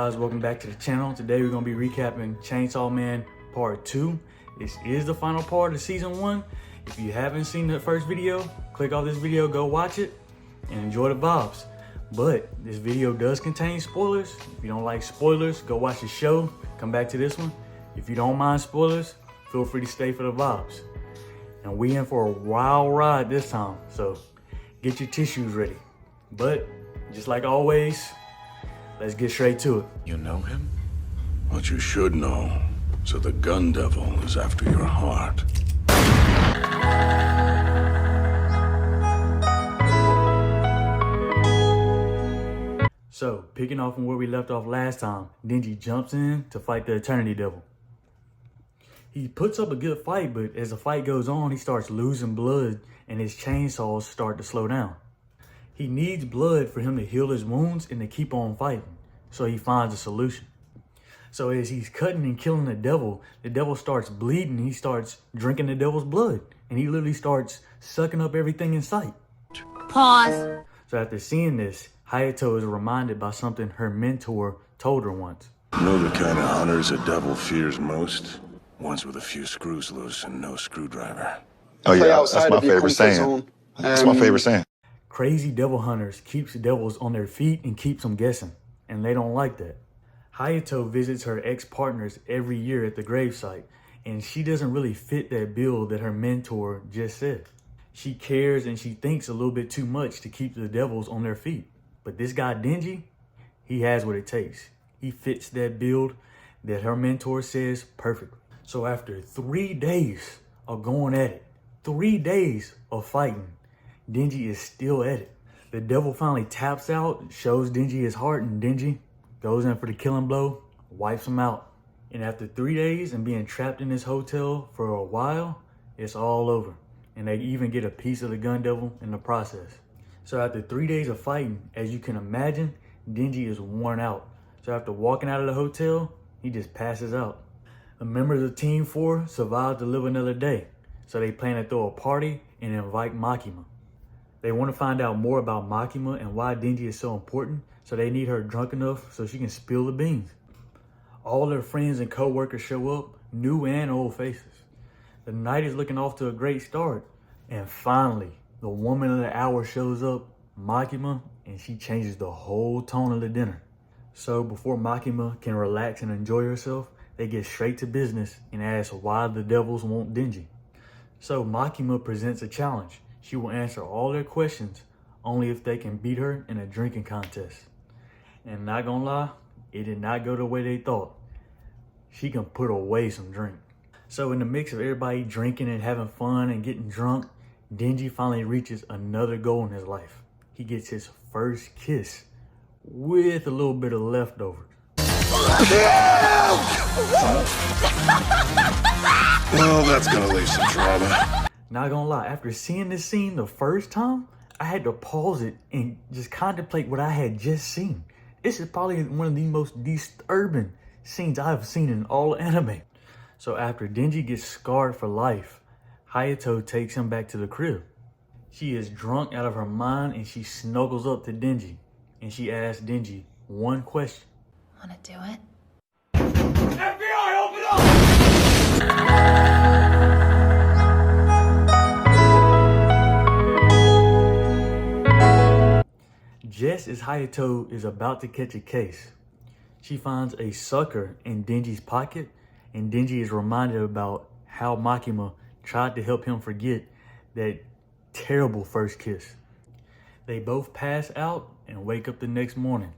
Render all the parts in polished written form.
guys, welcome back to the channel. Today we're going to be recapping Chainsaw Man Part 2. This is the final part of Season 1. If you haven't seen the first video, click off this video, go watch it, and enjoy the vibes. But this video does contain spoilers. If you don't like spoilers, go watch the show, come back to this one. If you don't mind spoilers, feel free to stay for the vibes. And we in for a wild ride this time, so get your tissues ready. But just like always, let's get straight to it. You know him? What you should know. So the gun devil is after your heart. So, picking off from where we left off last time, Denji jumps in to fight the Eternity Devil. He puts up a good fight, but as the fight goes on, he starts losing blood and his chainsaws start to slow down. He needs blood for him to heal his wounds and to keep on fighting, so he finds a solution. So as he's cutting and killing the devil starts bleeding, he starts drinking the devil's blood, and he literally starts sucking up everything in sight. Pause. So after seeing this, Hayato is reminded by something her mentor told her once. You know the kind of hunters a devil fears most? Ones with a few screws loose and no screwdriver. Oh yeah, that's my favorite saying. That's my favorite saying. Crazy devil hunters keeps devils on their feet and keeps them guessing, and they don't like that. Hayato visits her ex-partners every year at the gravesite, and she doesn't really fit that bill that her mentor just said. She cares and she thinks a little bit too much to keep the devils on their feet. But this guy Denji, he has what it takes. He fits that build that her mentor says perfectly. So after 3 days of going at it, 3 days of fighting, Denji is still at it. The devil finally taps out, shows Denji his heart, and Denji goes in for the killing blow, wipes him out. And after 3 days and being trapped in this hotel for a while, it's all over. And they even get a piece of the gun devil in the process. So after 3 days of fighting, as you can imagine, Denji is worn out. So after walking out of the hotel, he just passes out. The members of Team 4 survive to live another day. So they plan to throw a party and invite Makima. They want to find out more about Makima and why Denji is so important, so they need her drunk enough so she can spill the beans. All their friends and co-workers show up, new and old faces. The night is looking off to a great start. And finally, the woman of the hour shows up, Makima, and she changes the whole tone of the dinner. So before Makima can relax and enjoy herself, they get straight to business and ask why the devils want Denji. So Makima presents a challenge. She will answer all their questions only if they can beat her in a drinking contest. And not gonna lie, it did not go the way they thought. She can put away some drink. So in the mix of everybody drinking and having fun and getting drunk, Denji finally reaches another goal in his life. He gets his first kiss with a little bit of leftovers. Well, that's gonna leave some trauma. Not gonna lie, after seeing this scene the first time, I had to pause it and just contemplate what I had just seen. This is probably one of the most disturbing scenes I've seen in all anime. So after Denji gets scarred for life, Hayato takes him back to the crib. She is drunk out of her mind and she snuggles up to Denji. And she asks Denji one question. Wanna do it? FBI, open up! Just as Hayato is about to catch a case, she finds a sucker in Denji's pocket, and Denji is reminded about how Makima tried to help him forget that terrible first kiss. They both pass out and wake up the next morning.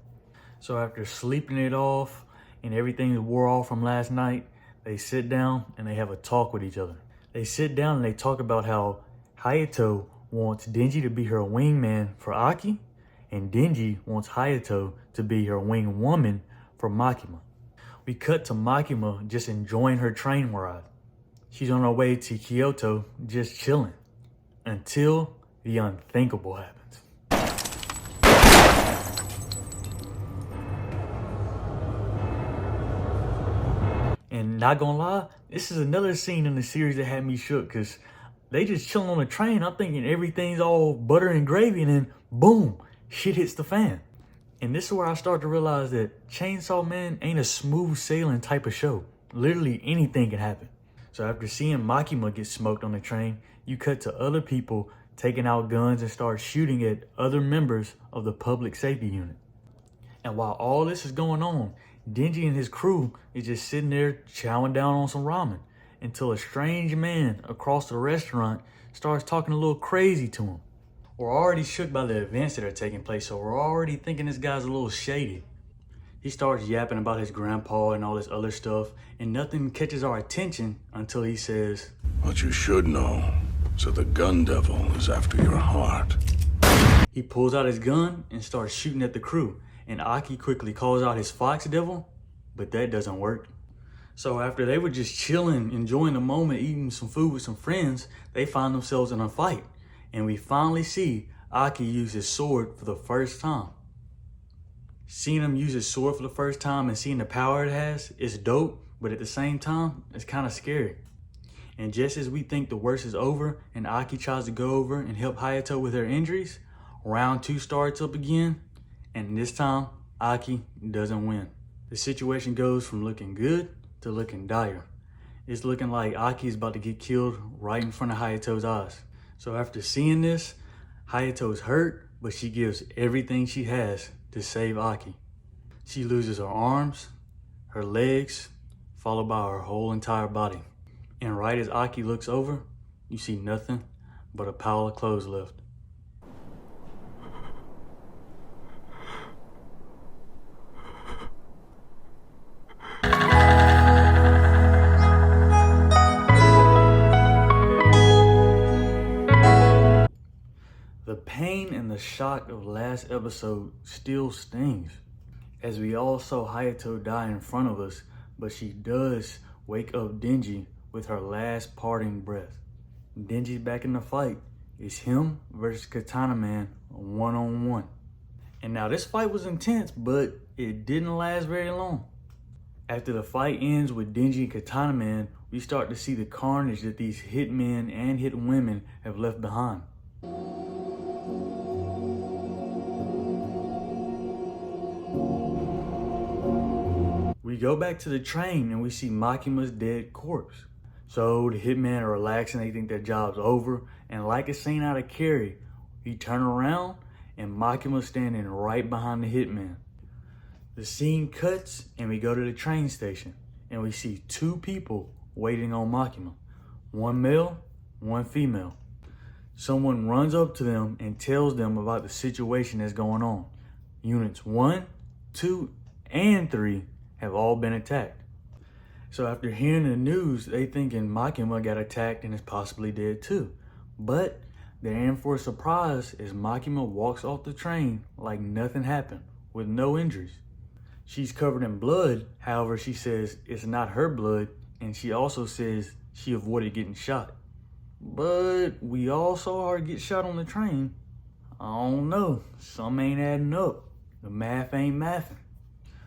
So after sleeping it off and everything that wore off from last night, they sit down and they have a talk with each other. They sit down and they talk about how Hayato wants Denji to be her wingman for Aki, and Denji wants Hayato to be her wing woman for Makima. We cut to Makima just enjoying her train ride. She's on her way to Kyoto just chilling until the unthinkable happens. And not gonna lie, this is another scene in the series that had me shook because they just chilling on the train. I'm thinking everything's all butter and gravy, and then boom, shit hits the fan. And this is where I start to realize that Chainsaw Man ain't a smooth sailing type of show. Literally anything can happen. So after seeing Makima get smoked on the train, you cut to other people taking out guns and start shooting at other members of the public safety unit. And while all this is going on, Denji and his crew is just sitting there chowing down on some ramen until a strange man across the restaurant starts talking a little crazy to him. We're already shook by the events that are taking place, so we're already thinking this guy's a little shady. He starts yapping about his grandpa and all this other stuff, and nothing catches our attention until he says, "What you should know is that the gun devil is after your heart." He pulls out his gun and starts shooting at the crew, and Aki quickly calls out his fox devil, but that doesn't work. So after they were just chilling, enjoying the moment, eating some food with some friends, they find themselves in a fight. And we finally see Aki use his sword for the first time. Seeing him use his sword for the first time and seeing the power it has is dope, but at the same time, it's kind of scary. And just as we think the worst is over and Aki tries to go over and help Hayato with her injuries, round 2 starts up again, and this time, Aki doesn't win. The situation goes from looking good to looking dire. It's looking like Aki is about to get killed right in front of Hayato's eyes. So after seeing this, Hayato's hurt, but she gives everything she has to save Aki. She loses her arms, her legs, followed by her whole entire body. And right as Aki looks over, you see nothing but a pile of clothes left. The pain and the shock of last episode still stings, as we all saw Hayato die in front of us, but she does wake up Denji with her last parting breath. Denji's back in the fight. It's him versus Katana Man 1-on-1. And now this fight was intense, but it didn't last very long. After the fight ends with Denji and Katana Man, we start to see the carnage that these hitmen and hit women have left behind. We go back to the train and we see Makima's dead corpse. So the hitmen are relaxing, they think their job's over, and like a scene out of Carrie, we turn around and Makima's standing right behind the hitman. The scene cuts and we go to the train station and we see 2 people waiting on Makima. 1 male, 1 female. Someone runs up to them and tells them about the situation that's going on. Units 1, 2, and 3 have all been attacked. So after hearing the news, they thinking Makima got attacked and is possibly dead too. But they're in for a surprise as Makima walks off the train like nothing happened, with no injuries. She's covered in blood, however she says it's not her blood, and she also says she avoided getting shot. But we all saw her get shot on the train. I don't know, something ain't adding up. The math ain't mathing.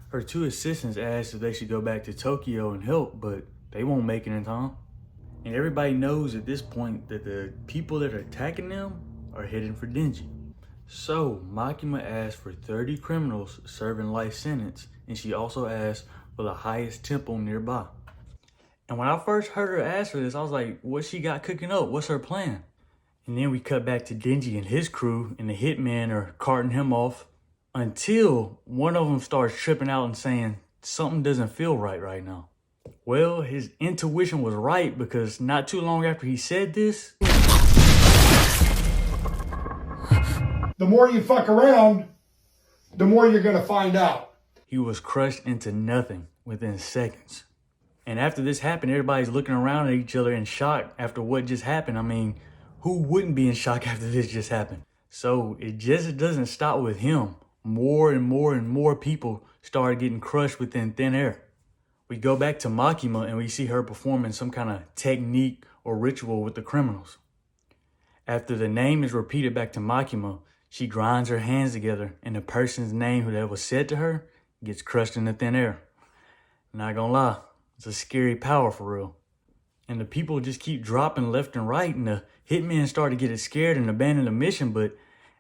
Her 2 assistants asked if they should go back to Tokyo and help, but they won't make it in time. And everybody knows at this point that the people that are attacking them are heading for Denji. So Makima asked for 30 criminals serving life sentence, and she also asked for the highest temple nearby. And when I first heard her ask for this, I was like, what she got cooking up? What's her plan? And then we cut back to Denji and his crew, and the hitmen are carting him off until one of them starts tripping out and saying, something doesn't feel right now. Well, his intuition was right, because not too long after he said this, the more you fuck around, the more you're gonna find out. He was crushed into nothing within seconds. And after this happened, everybody's looking around at each other in shock after what just happened. I mean, who wouldn't be in shock after this just happened? So it just doesn't stop with him. More and more people started getting crushed within thin air. We go back to Makima and we see her performing some kind of technique or ritual with the criminals. After the name is repeated back to Makima, she grinds her hands together and the person's name that was said to her gets crushed into thin air. Not gonna lie, it's a scary power for real. And the people just keep dropping left and right, and the hitmen start to get scared and abandon the mission, but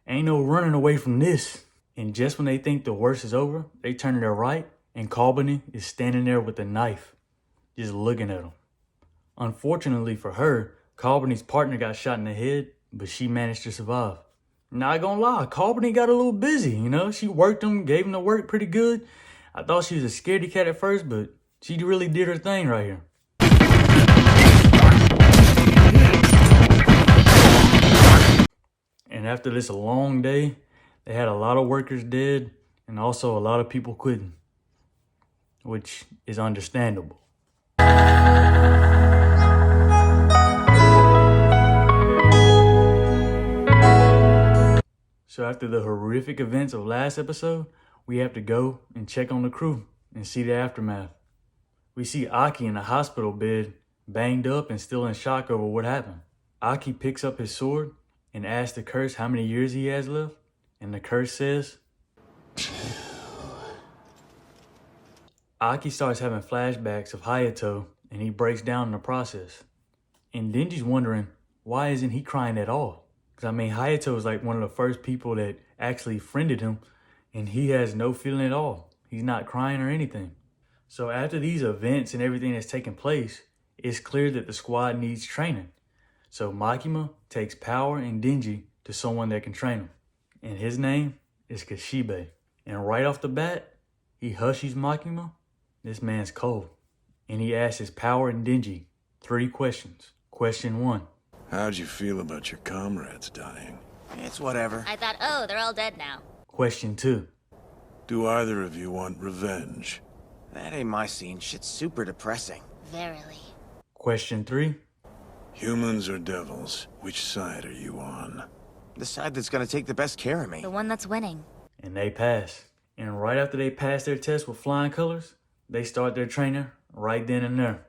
ain't no running away from this. And just when they think the worst is over, they turn to their right and Kalbani is standing there with a knife, just looking at them. Unfortunately for her, Kalbani's partner got shot in the head, but she managed to survive. Not gonna lie, Kalbani got a little busy, you know? She worked him, gave him the work pretty good. I thought she was a scaredy cat at first, but she really did her thing right here. And after this long day, they had a lot of workers dead and also a lot of people quitting, which is understandable. So after the horrific events of last episode, we have to go and check on the crew and see the aftermath. We see Aki in a hospital bed, banged up and still in shock over what happened. Aki picks up his sword and asks the curse how many years he has left, and the curse says... Aki starts having flashbacks of Hayato, and he breaks down in the process. And Denji's wondering, why isn't he crying at all? Because, I mean, Hayato is like one of the first people that actually friended him, and he has no feeling at all. He's not crying or anything. So after these events and everything that's taken place, it's clear that the squad needs training. So Makima takes Power and Denji to someone that can train them. And his name is Kishibe. And right off the bat, he hushes Makima. This man's cold. And he asks his Power and Denji 3 questions. Question 1. How'd you feel about your comrades dying? It's whatever. I thought, oh, they're all dead now. Question 2. Do either of you want revenge? That ain't my scene. Shit's super depressing. Verily. Question 3. Humans or devils? Which side are you on? The side that's gonna take the best care of me. The one that's winning. And they pass. And right after they pass their test with flying colors, they start their training right then and there.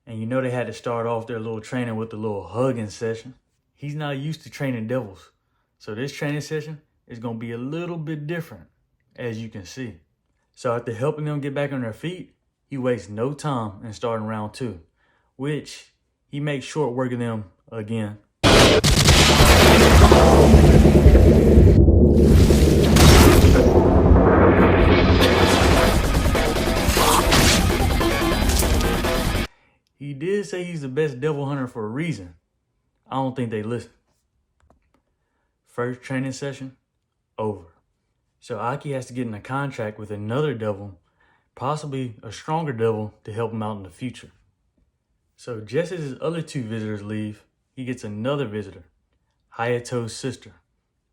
And you know they had to start off their little training with a little hugging session. He's not used to training devils. So this training session is going to be a little bit different, as you can see. So after helping them get back on their feet, he wastes no time in starting round 2, which he makes short work of them again. He did say he's the best devil hunter for a reason. I don't think they listen. First training session, over. So Aki has to get in a contract with another devil, possibly a stronger devil, to help him out in the future. So just as his other 2 visitors leave, he gets another visitor, Hayato's sister.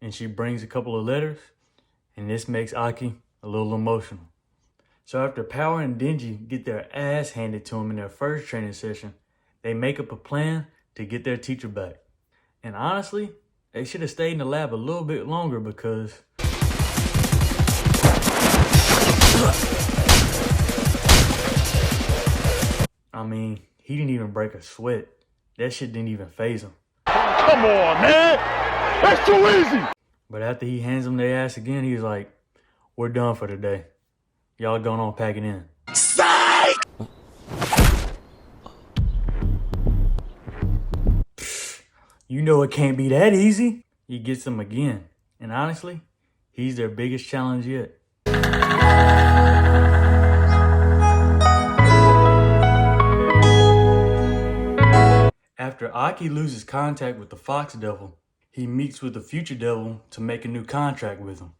And she brings a couple of letters, and this makes Aki a little emotional. So after Power and Denji get their ass handed to them in their first training session, they make up a plan to get their teacher back. And honestly, they should have stayed in the lab a little bit longer because... I mean, he didn't even break a sweat. That shit didn't even faze him. Come on, man! That's too easy! But after he hands them their ass again, he's like, we're done for today. Y'all going on packing in. Psych! You know it can't be that easy. He gets them again. And honestly, he's their biggest challenge yet. After Aki loses contact with the Fox Devil, he meets with the Future Devil to make a new contract with him.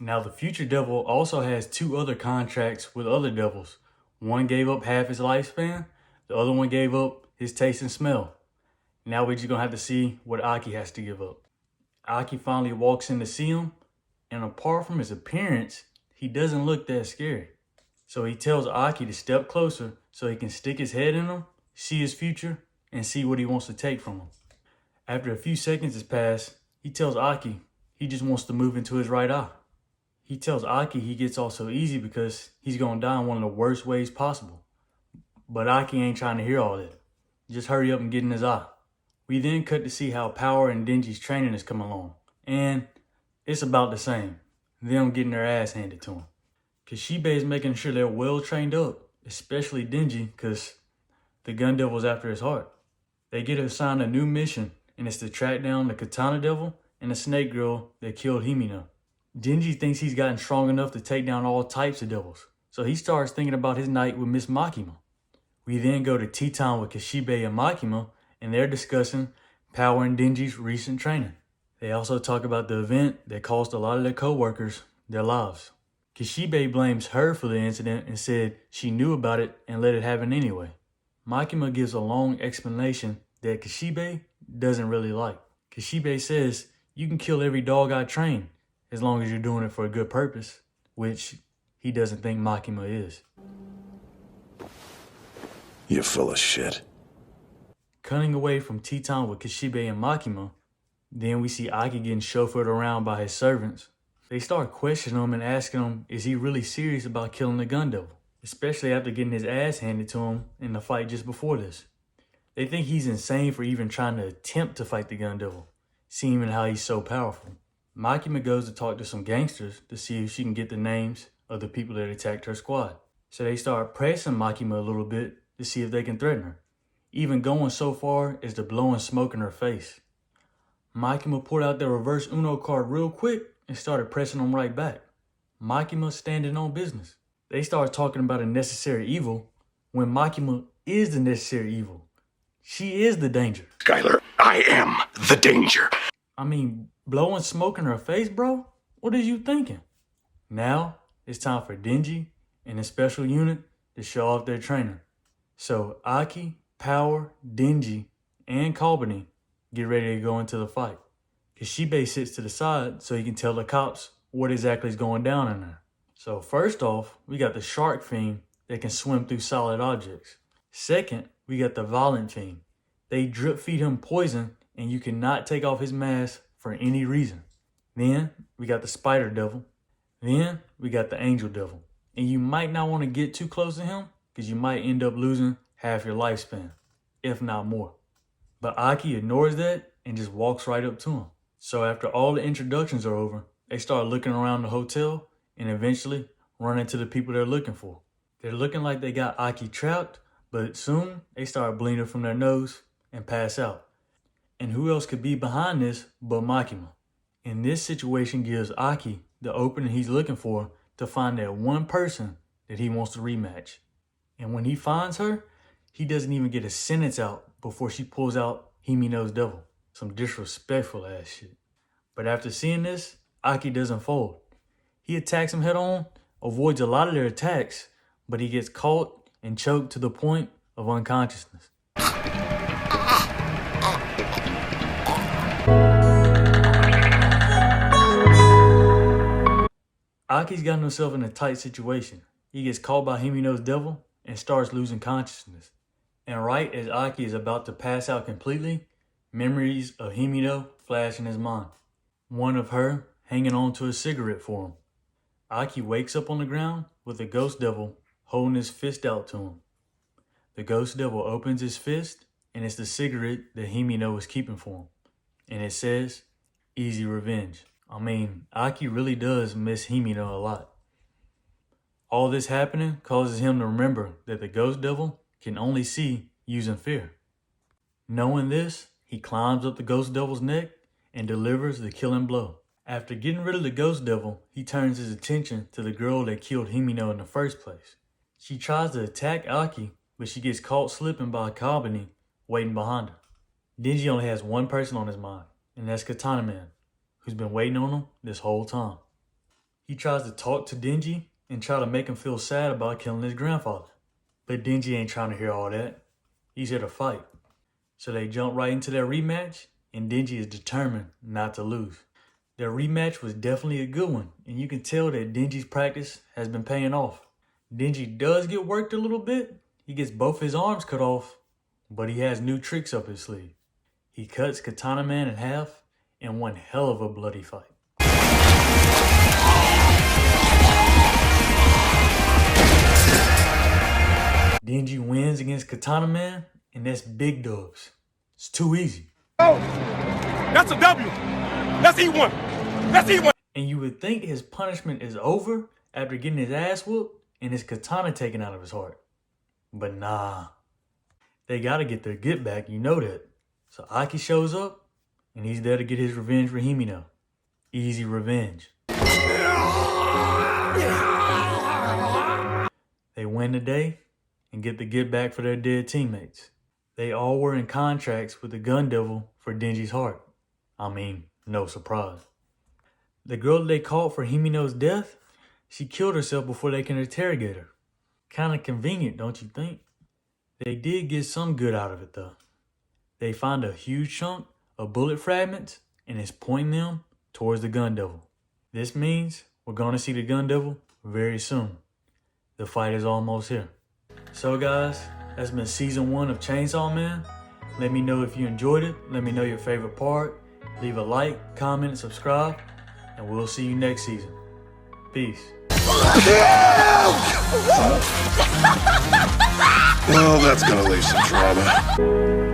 Now the Future Devil also has 2 other contracts with other devils. One gave up half his lifespan, the other one gave up his taste and smell. Now we're just gonna have to see what Aki has to give up. Aki finally walks in to see him, and apart from his appearance, he doesn't look that scary. So he tells Aki to step closer so he can stick his head in him, see his future, and see what he wants to take from him. After a few seconds has passed, he tells Aki he just wants to move into his right eye. He tells Aki he gets off so easy because he's gonna die in one of the worst ways possible. But Aki ain't trying to hear all that. Just hurry up and get in his eye. We then cut to see how Power and Denji's training has come along. And it's about the same. Them getting their ass handed to them. Kishibe is making sure they're well trained up, especially Denji, because the gun devil's after his heart. They get assigned a new mission, and it's to track down the Katana Devil and the Snake Girl that killed Himino. Denji thinks he's gotten strong enough to take down all types of devils, so he starts thinking about his night with Miss Makima. We then go to tea time with Kishibe and Makima, and they're discussing Power and Denji's recent training. They also talk about the event that cost a lot of their co-workers their lives. Kishibe blames her for the incident and said she knew about it and let it happen anyway. Makima gives a long explanation that Kishibe doesn't really like. Kishibe says, "You can kill every dog I train as long as you're doing it for a good purpose," which he doesn't think Makima is. You're full of shit. Cutting away from tea time with Kishibe and Makima, then we see Aki getting chauffeured around by his servants. They start questioning him and asking him, is he really serious about killing the gun devil? Especially after getting his ass handed to him in the fight just before this. They think he's insane for even trying to attempt to fight the gun devil, seeing how he's so powerful. Makima goes to talk to some gangsters to see if she can get the names of the people that attacked her squad. So they start pressing Makima a little bit to see if they can threaten her, even going so far as to blowing smoke in her face. Makima pulled out their reverse Uno card real quick and started pressing them right back. Makima standing on business. They start talking about a necessary evil when Makima is the necessary evil. She is the danger. Skylar, I am the danger. I mean, blowing smoke in her face, bro? What is you thinking? Now, it's time for Denji and his special unit to show off their trainer. So, Aki, Power, Denji, and Kalbany get ready to go into the fight. Kishibe sits to the side so he can tell the cops what exactly is going down in there. So first off, we got the shark fiend that can swim through solid objects. Second, we got the violent fiend. They drip feed him poison and you cannot take off his mask for any reason. Then we got the spider devil. Then we got the angel devil. And you might not want to get too close to him because you might end up losing half your lifespan, if not more. But Aki ignores that and just walks right up to him. So after all the introductions are over, they start looking around the hotel and eventually run into the people they're looking for. They're looking like they got Aki trapped, but soon they start bleeding from their nose and pass out. And who else could be behind this but Makima? And this situation gives Aki the opening he's looking for to find that one person that he wants to rematch. And when he finds her, he doesn't even get a sentence out before she pulls out Himino's devil. Some disrespectful ass shit. But after seeing this, Aki doesn't fold. He attacks him head on, avoids a lot of their attacks, but he gets caught and choked to the point of unconsciousness. Aki's gotten himself in a tight situation. He gets caught by Himino's devil and starts losing consciousness. And right as Aki is about to pass out completely, memories of Himino flash in his mind. One of her hanging on to a cigarette for him. Aki wakes up on the ground with the ghost devil holding his fist out to him. The ghost devil opens his fist and it's the cigarette that Himino was keeping for him. And it says, "Easy revenge." I mean, Aki really does miss Himino a lot. All this happening causes him to remember that the ghost devil can only see using fear. Knowing this, he climbs up the ghost devil's neck and delivers the killing blow. After getting rid of the ghost devil, he turns his attention to the girl that killed Himino in the first place. She tries to attack Aki, but she gets caught slipping by Kalbany waiting behind her. Denji only has one person on his mind, and that's Katana Man, who's been waiting on him this whole time. He tries to talk to Denji and try to make him feel sad about killing his grandfather. But Denji ain't trying to hear all that. He's here to fight. So they jump right into their rematch, and Denji is determined not to lose. Their rematch was definitely a good one, and you can tell that Denji's practice has been paying off. Denji does get worked a little bit. He gets both his arms cut off, but he has new tricks up his sleeve. He cuts Katana Man in half in one hell of a bloody fight. Denji wins against Katana Man, and that's big dubs. It's too easy. Oh, that's a W. That's E1. That's E1. And you would think his punishment is over after getting his ass whooped and his katana taken out of his heart. But nah. They gotta get their get back, you know that. So Aki shows up, and he's there to get his revenge for Himino. Easy revenge. They win the day and get the get back for their dead teammates. They all were in contracts with the gun devil for Denji's heart. I mean, no surprise. The girl that they caught for Himino's death, she killed herself before they can interrogate her. Kinda convenient, don't you think? They did get some good out of it though. They find a huge chunk of bullet fragments and is pointing them towards the gun devil. This means we're gonna see the gun devil very soon. The fight is almost here. So guys, that's been season 1 of Chainsaw Man. Let me know if you enjoyed it. Let me know your favorite part. Leave a like, comment, and subscribe. And we'll see you next season. Peace. Well, that's gonna leave some drama.